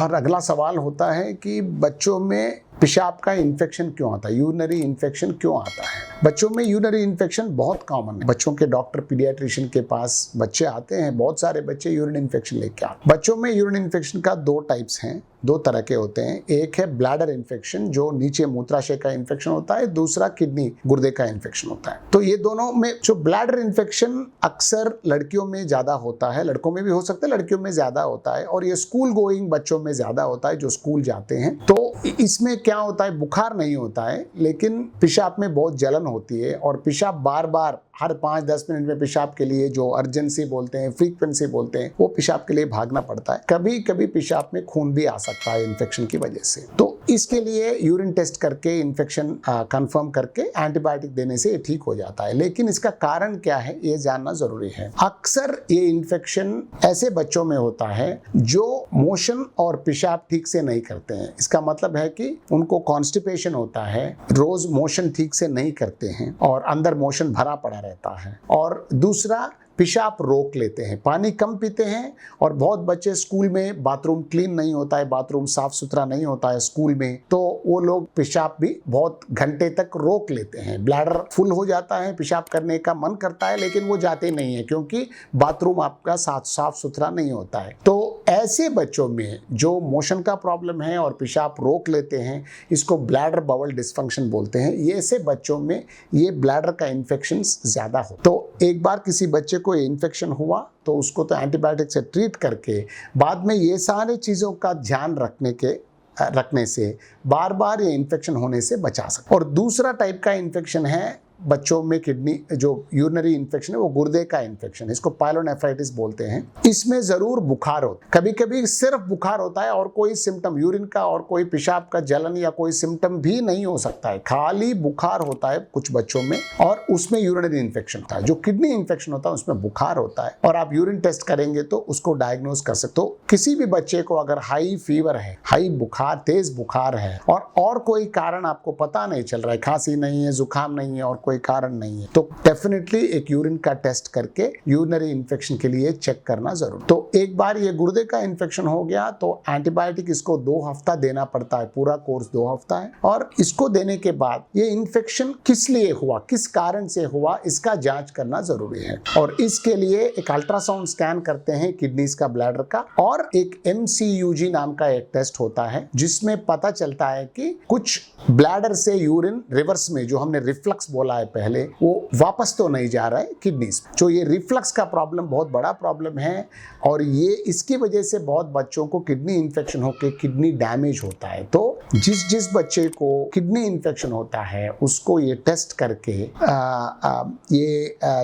और अगला सवाल होता है कि बच्चों में पेशाब का इन्फेक्शन क्यों आता है, यूरिनरी इन्फेक्शन क्यों आता है। बच्चों में यूरिनरी इन्फेक्शन बहुत कॉमन है। बच्चों के डॉक्टर पीडियाट्रिशियन के पास बच्चे आते हैं, बहुत सारे बच्चे यूरिन इन्फेक्शन लेके आते हैं। बच्चों में यूरिन इन्फेक्शन का दो टाइप्स हैं, दो तरह के होते हैं। एक है ब्लैडर इन्फेक्शन, जो नीचे मूत्राशय का इन्फेक्शन होता है, दूसरा किडनी गुर्दे का इन्फेक्शन होता है। तो ये दोनों में जो ब्लैडर इन्फेक्शन अक्सर लड़कियों में ज्यादा होता है, लड़कों में भी हो सकता है, लड़कियों में ज्यादा होता है, और ये स्कूल गोइंग बच्चों में ज्यादा होता है जो स्कूल जाते हैं। तो इसमें क्या होता है, बुखार नहीं होता है, लेकिन पेशाब में बहुत जलन होती है और पेशाब बार बार हर 5-10 मिनट में पेशाब के लिए, जो अर्जेंसी बोलते हैं, फ्रीक्वेंसी बोलते हैं, वो पेशाब के लिए भागना पड़ता है। कभी कभी पेशाब में खून भी आ सकता है इन्फेक्शन की वजह से। तो इसके लिए यूरिन टेस्ट करके इन्फेक्शन कंफर्म करके एंटीबायोटिक देने से ये ठीक हो जाता है। लेकिन इसका कारण क्या है ये जानना जरूरी है। अक्सर ये इन्फेक्शन ऐसे बच्चों में होता है जो मोशन और पेशाब ठीक से नहीं करते हैं। इसका मतलब है कि उनको कॉन्स्टिपेशन होता है, रोज मोशन ठीक से नहीं करते हैं और अंदर मोशन भरा पड़ा रहता है। और दूसरा, पेशाब रोक लेते हैं, पानी कम पीते हैं। और बहुत बच्चे स्कूल में बाथरूम क्लीन नहीं होता है, बाथरूम साफ सुथरा नहीं होता है स्कूल में, तो वो लोग पेशाब भी बहुत घंटे तक रोक लेते हैं। ब्लैडर फुल हो जाता है, पेशाब करने का मन करता है लेकिन वो जाते नहीं है क्योंकि बाथरूम आपका साफ सुथरा नहीं होता है। तो ऐसे बच्चों में जो मोशन का प्रॉब्लम है और पेशाब रोक लेते हैं, इसको ब्लैडर बाउल डिस्फंक्शन बोलते हैं। ये ऐसे बच्चों में ये ब्लैडर का इन्फेक्शन ज्यादा हो। तो एक बार किसी बच्चे को इन्फेक्शन हुआ तो उसको तो एंटीबायोटिक से ट्रीट करके बाद में ये सारे चीज़ों का ध्यान रखने से बार बार ये इन्फेक्शन होने से बचा सकते। और दूसरा टाइप का इन्फेक्शन है बच्चों में किडनी, जो यूरिनरी इन्फेक्शन है वो गुर्दे का इन्फेक्शन है, इसको पायलोनेफ्राइटिस बोलते हैं। इसमें जरूर बुखार होता है, कभी कभी सिर्फ बुखार होता है और कोई सिम्टम यूरिन का और कोई पेशाब का जलन या कोई सिम्टम भी नहीं हो सकता है, खाली बुखार होता है कुछ बच्चों में और उसमें यूरिनरी इन्फेक्शन होता है। जो किडनी इन्फेक्शन होता है उसमें बुखार होता है और आप यूरिन टेस्ट करेंगे तो उसको डायग्नोज कर सकते हो। किसी भी बच्चे को अगर हाई फीवर है, हाई बुखार, तेज बुखार है और कोई कारण आपको पता नहीं चल रहा है, खांसी नहीं है, जुकाम नहीं है और कोई कारण नहीं है, तो डेफिनेटली एक यूरिन का टेस्ट करके यूरिनरी इन्फेक्शन के लिए चेक करना जरूर। तो एक बार ये गुर्दे का इन्फेक्शन हो गया तो एंटीबायोटिक इसको 2 हफ्ता देना पड़ता है, पूरा कोर्स 2 हफ्ता है। और इसको देने के बाद ये इन्फेक्शन किस लिए हुआ, किस कारण से हुआ, इसका जांच करना जरूरी है। और इसके लिए एक अल्ट्रासाउंड स्कैन करते हैं किडनीज का, ब्लैडर का, और एक MCUG नाम का एक टेस्ट होता है जिसमें पता चलता है कि कुछ ब्लैडर से यूरिन रिवर्स में, जो हमने रिफ्लक्स बोला है पहले, वो वापस तो नहीं जा रहा है किडनीज। जो ये रिफ्लक्स का प्रॉब्लम बहुत बड़ा प्रॉब्लम है और ये इसकी वजह से बहुत बच्चों को किडनी इन्फेक्शन होकर किडनी डैमेज होता है। तो जिस बच्चे को किडनी इन्फेक्शन होता है उसको ये टेस्ट करके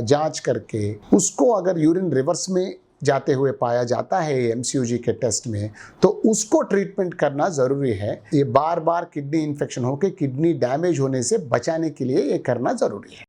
जांच करके उसको अगर यूरिन रिवर्स में जाते हुए पाया जाता है MCUG के टेस्ट में, तो उसको ट्रीटमेंट करना जरूरी है। ये बार बार किडनी इन्फेक्शन होकर किडनी डैमेज होने से बचाने के लिए ये करना जरूरी है।